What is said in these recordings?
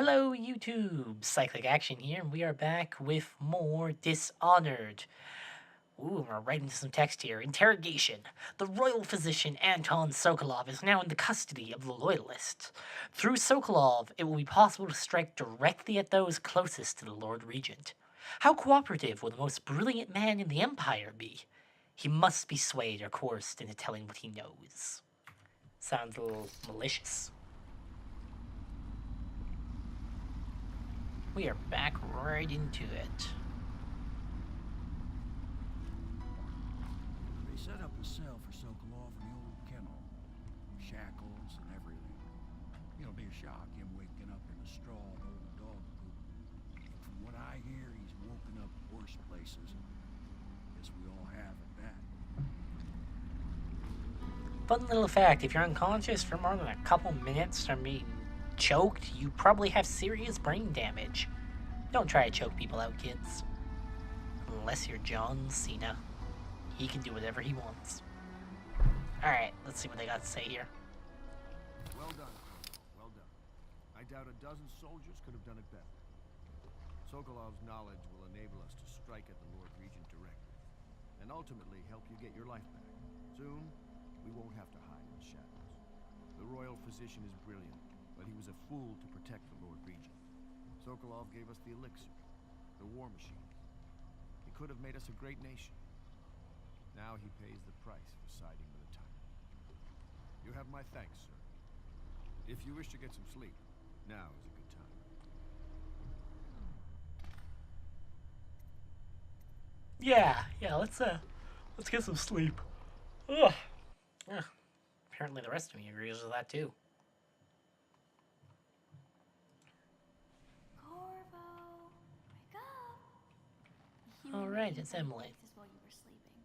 Hello YouTube, Cyclic Action here, and we are back with more Dishonored. Ooh, we're right into some text here. Interrogation. The royal physician Anton Sokolov is now in the custody of the Loyalists. Through Sokolov, it will be possible to strike directly at those closest to the Lord Regent. How cooperative will the most brilliant man in the Empire be? He must be swayed or coerced into telling what he knows. Sounds a little malicious. We are back right into it. They set up a cell for Sokolov in the old kennel. Shackles and everything. It'll be a shock, him waking up in a straw and old dog poop. From what I hear, he's woken up worse places. Guess we all have at that. Fun little fact, if you're unconscious for more than a couple minutes from being choked, you probably have serious brain damage. Don't try to choke people out, kids. Unless you're John Cena. He can do whatever he wants. Alright, let's see what they got to say here. Well done, Corporal. Well done. I doubt a dozen soldiers could have done it better. Sokolov's knowledge will enable us to strike at the Lord Regent directly, and ultimately help you get your life back. Soon, we won't have to hide in the shadows. The royal physician is brilliant, but he was a fool to protect the Lord Regent. Sokolov gave us the elixir, the war machine. He could have made us a great nation. Now he pays the price for siding with a tyrant. You have my thanks, sir. If you wish to get some sleep, now is a good time. Yeah, let's get some sleep. Ugh. Apparently the rest of me agrees with that too. Alright, it's Emily. While you were sleeping.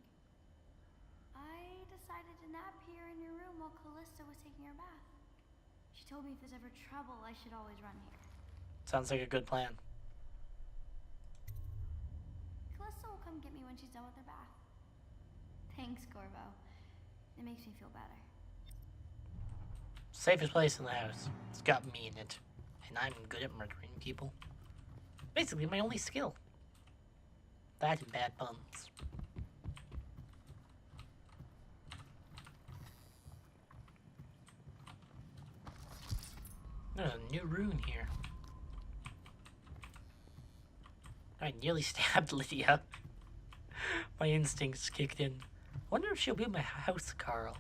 I decided to nap here in your room while Callista was taking her bath. She told me if there's ever trouble, I should always run here. Sounds like a good plan. Callista will come get me when she's done with her bath. Thanks, Corvo. It makes me feel better. Safest place in the house. It's got me in it. And I'm good at murdering people. Basically my only skill. That and bad puns. There's a new rune here. I nearly stabbed Lydia. My instincts kicked in. Wonder if she'll be in my house, Carl.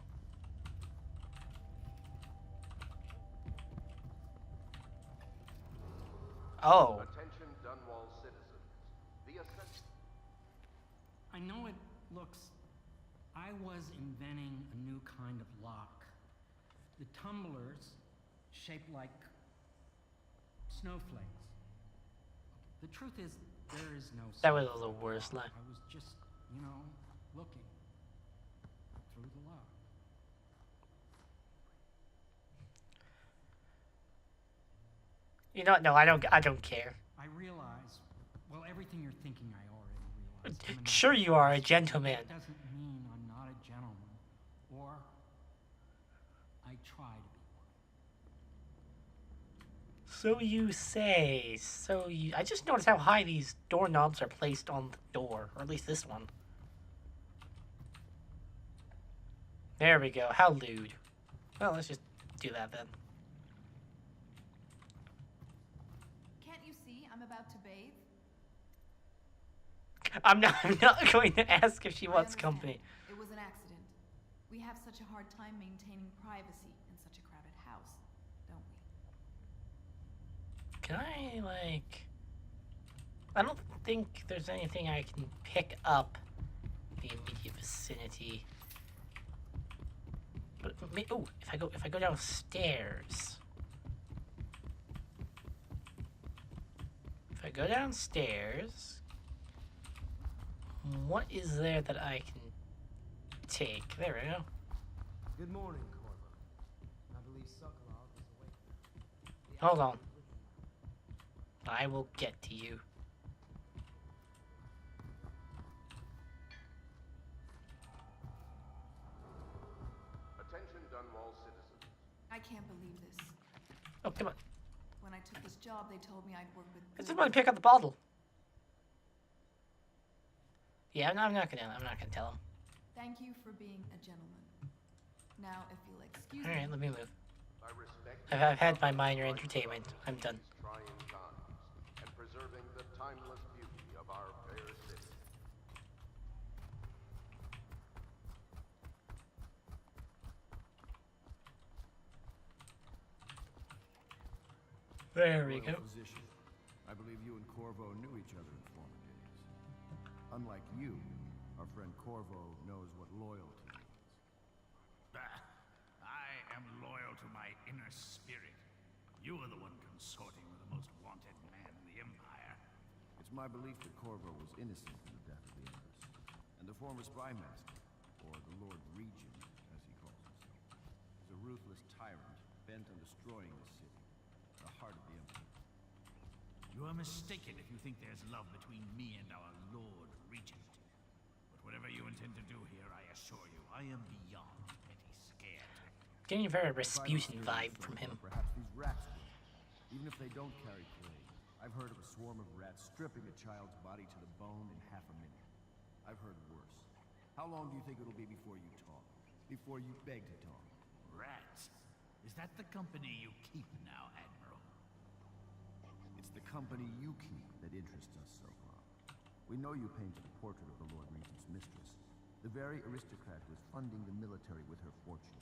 Oh. Attention Dunwall citizens. The ascent. I know it looks... I was inventing a new kind of lock. The tumblers, shaped like snowflakes. The truth is, there is no... That was the worst line. I was just, looking through the lock. You know, no, I don't care. I realize, everything you're thinking I already realized. Sure you are a gentleman. That doesn't mean I'm not a gentleman. Or I try to be one. So you say. I just noticed how high these doorknobs are placed on the door. Or at least this one. There we go. How lewd. Well, let's just do that then. Can't you see I'm about to bathe? I'm not going to ask if she wants company. It was an accident. We have such a hard time maintaining privacy in such a crowded house, don't we? Can I, like... I don't think there's anything I can pick up in the immediate vicinity. But, oh, if I go downstairs... If I go downstairs... What is there that I can take? There we go. Good morning, Corvo. I believe Sokolov is awake now. Hold on. I will get to you. Attention Dunwall citizens. I can't believe this. Oh, come on. When When I took this job, they told me I'd work with I good just want to pick up the bottle. Yeah, I'm not gonna tell him. Thank you for being a gentleman. Now, if you'll excuse All right, me. let me move. I respect I've had my minor entertainment. I'm done. these trying times and preserving the timeless beauty of our fair city. There we Royal go. Physician. I believe you and Corvo knew each other in former days. Unlike you, our friend Corvo knows what loyalty means. I am loyal to my inner spirit. You are the one consorting with the most wanted man in the Empire. It's my belief that Corvo was innocent in the death of the Empress, and the former spy master, or the Lord Regent, as he calls himself, is a ruthless tyrant bent on destroying the city, the heart of the Empire. You are mistaken if you think there's love between me and our Lord Regent. But whatever you intend to do here, I assure you, I am beyond petty scared. Getting a very If I Rasputin was vibe serious, from him. Perhaps these rats will. Even if they don't carry plague, I've heard of a swarm of rats stripping a child's body to the bone in half a minute. I've heard worse. How long do you think it'll be before you talk? Before you beg to talk? Rats? Is that the company you keep now, Admiral? It's the company you keep that interests us so far. We know you painted a portrait of the Lord Regent's mistress, the very aristocrat who is funding the military with her fortune.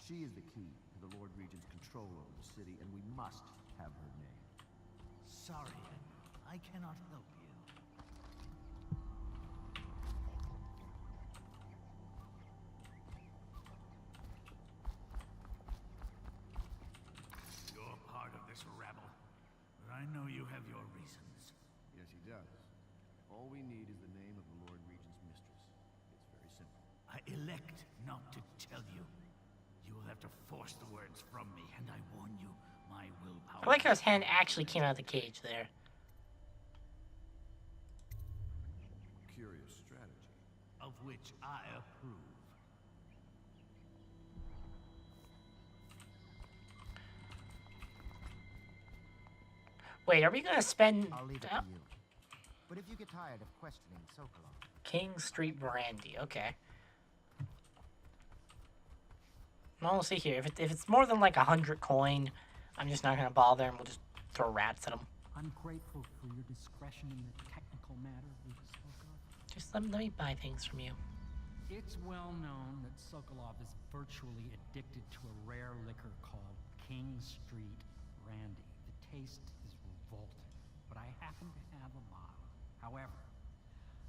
She is the key to the Lord Regent's control over the city, and we must have her name. Sorry, Admiral. I cannot help you. You're part of this rabble, but I know you have your reasons. Yes, he does. All we need is the name of the Lord Regent's mistress. It's very simple. I elect not to tell you. You will have to force the words from me, and I warn you, my willpower... I like how his hand actually came out of the cage there. Curious strategy. of which I approve. Wait, are we gonna spend I'll leave it to you. But if you get tired of questioning Sokolov, King Street Brandy? Okay. Well, we'll see here. If it's more than like 100 coin, I'm just not gonna bother, and we'll just throw rats at him. I'm grateful for your discretion in the technical matter we spoke of. Just let me buy things from you. It's well known that Sokolov is virtually addicted to a rare liquor called King Street Brandy. The taste is revolting, but I happen to have a bottle. However,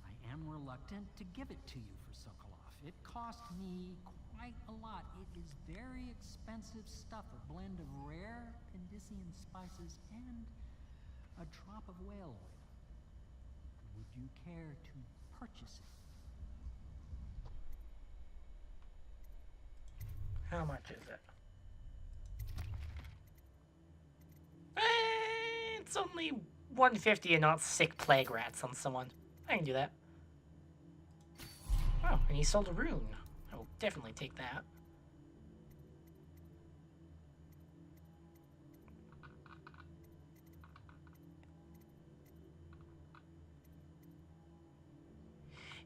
I am reluctant to give it to you for Sokolov. It cost me quite a lot. It is very expensive stuff, a blend of rare Pendician spices and a drop of whale oil. Would you care to purchase it? How much is it? It's only 150 and not sick plague rats on someone. I can do that. Oh, and he sold a rune. I will definitely take that.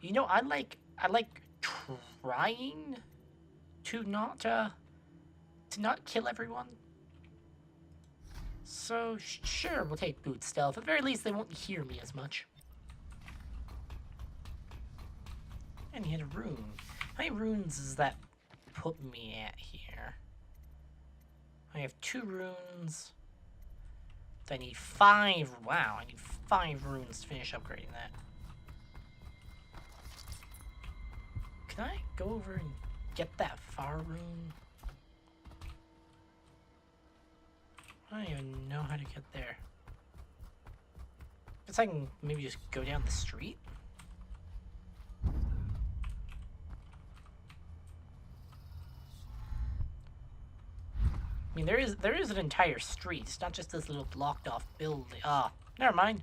You know, I like trying to not kill everyone. So sure, we'll take boot stealth. At the very least, they won't hear me as much. And he had a rune. How many runes does that put me at here? I have 2 runes. I need 5. Wow, I need 5 runes to finish upgrading that. Can I go over and get that far rune? I don't even know how to get there. Guess I can maybe just go down the street? I mean, there is an entire street. It's not just this little blocked off building. Ah, never mind.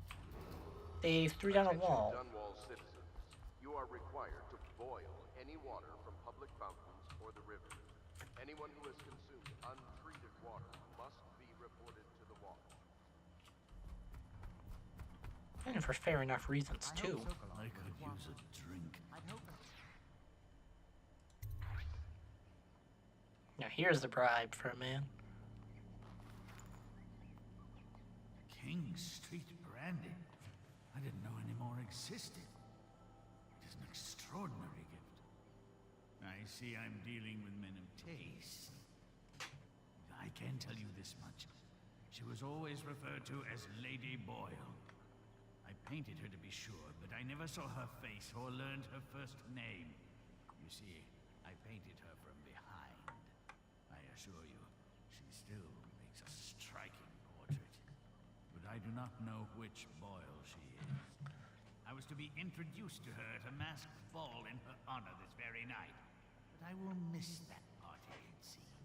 They threw down a wall. Dunwall citizens, you are required to boil any water from public fountains or the river. Anyone who has consumed untreated water must be reported to the watch. And for fair enough reasons, too. I could use a drink. Now here's the bribe for a man. King Street brandy. I didn't know any more existed. It is an extraordinary gift. I see I'm dealing with men of taste. I can tell you this much. She was always referred to as Lady Boyle. I painted her to be sure, but I never saw her face or learned her first name. You see, I painted her from behind. I assure you, she still makes a striking portrait. But I do not know which Boyle she is. I was to be introduced to her at a masked ball in her honor this very night. But I will miss that party, it seems.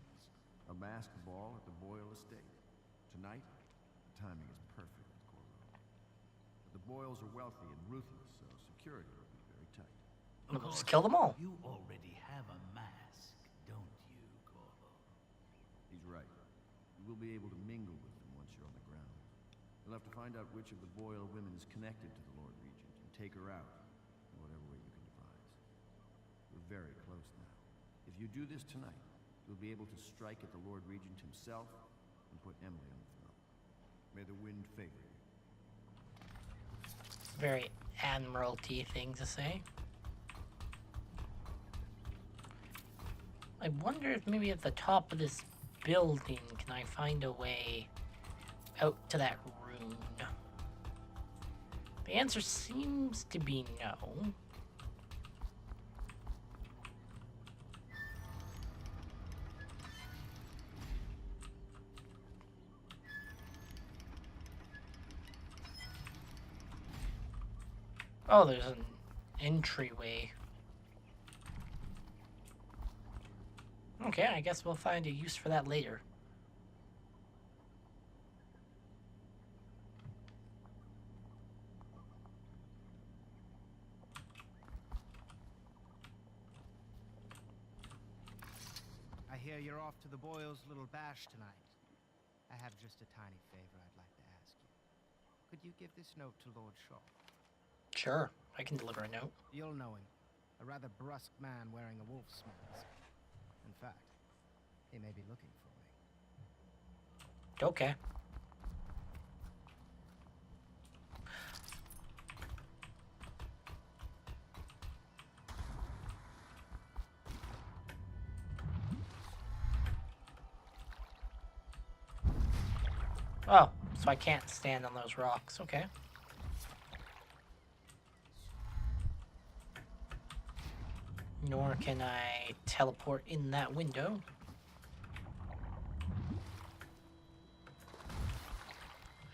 A masked ball at the Boyle estate. Tonight, the timing is perfect, Corvo. But the Boyles are wealthy and ruthless, so security will be very tight. We'll just kill them all. You already have a mask, don't you, Corvo? He's right. You will be able to mingle with them once you're on the ground. You'll have to find out which of the Boyle women is connected to the Lord Regent and take her out in whatever way you can devise. We're very close now. If you do this tonight, you'll be able to strike at the Lord Regent himself and put Emily on the throne. May the wind favor you. Very admiralty thing to say. I wonder if maybe at the top of this building can I find a way out to that rune? The answer seems to be no. Oh, there's an entryway. Okay, I guess we'll find a use for that later. I hear you're off to the Boyles' little bash tonight. I have just a tiny favor I'd like to ask you. Could you give this note to Lord Shaw? Sure, I can deliver a note. You'll know him. A rather brusque man wearing a wolf's mask. In fact, he may be looking for me. Okay. Oh, so I can't stand on those rocks. Okay. Nor can I teleport in that window.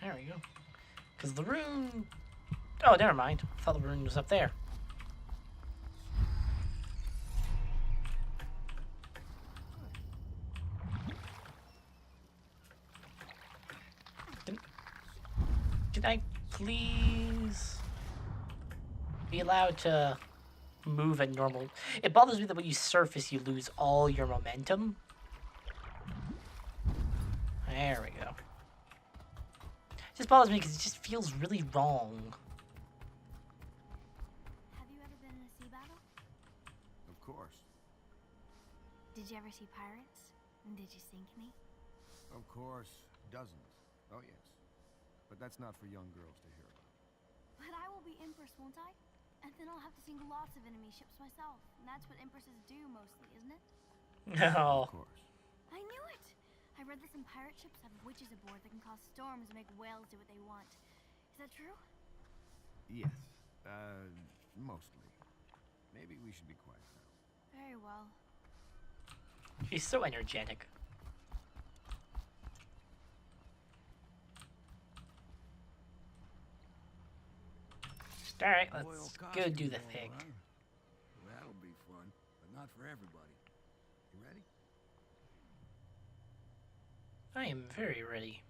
There we go. Because the rune... Oh, never mind. I thought the rune was up there. Can I please be allowed to move at normal? It bothers me that when you surface, you lose all your momentum. There we go. It just bothers me because it just feels really wrong. Have you ever been in a sea battle? Of course. Did you ever see pirates? And did you sink any? Of course. Dozens. Oh, yes. But that's not for young girls to hear about. But I will be Empress, won't I? And then I'll have to sink lots of enemy ships myself. And that's what Empresses do mostly, isn't it? No. Of course. I knew it! I read that some pirate ships have witches aboard that can cause storms and make whales do what they want. Is that true? Yes. Mostly. Maybe we should be quiet now. Very well. She's so energetic. Alright, let's go do the thing. That'll be fun, but not for everybody. You ready? I am very ready.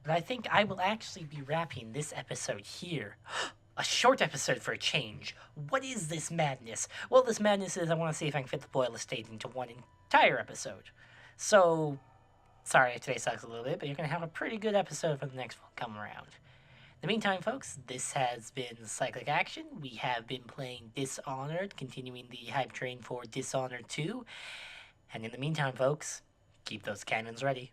But I think I will actually be wrapping this episode here. A short episode for a change. What is this madness? Well, this madness is I want to see if I can fit the Boyle estate into one entire episode. So, Sorry if today sucks a little bit, but you're going to have a pretty good episode for the next one come around. In the meantime, folks, this has been Cyclic Action. We have been playing Dishonored, continuing the hype train for Dishonored 2. And in the meantime, folks, keep those cannons ready.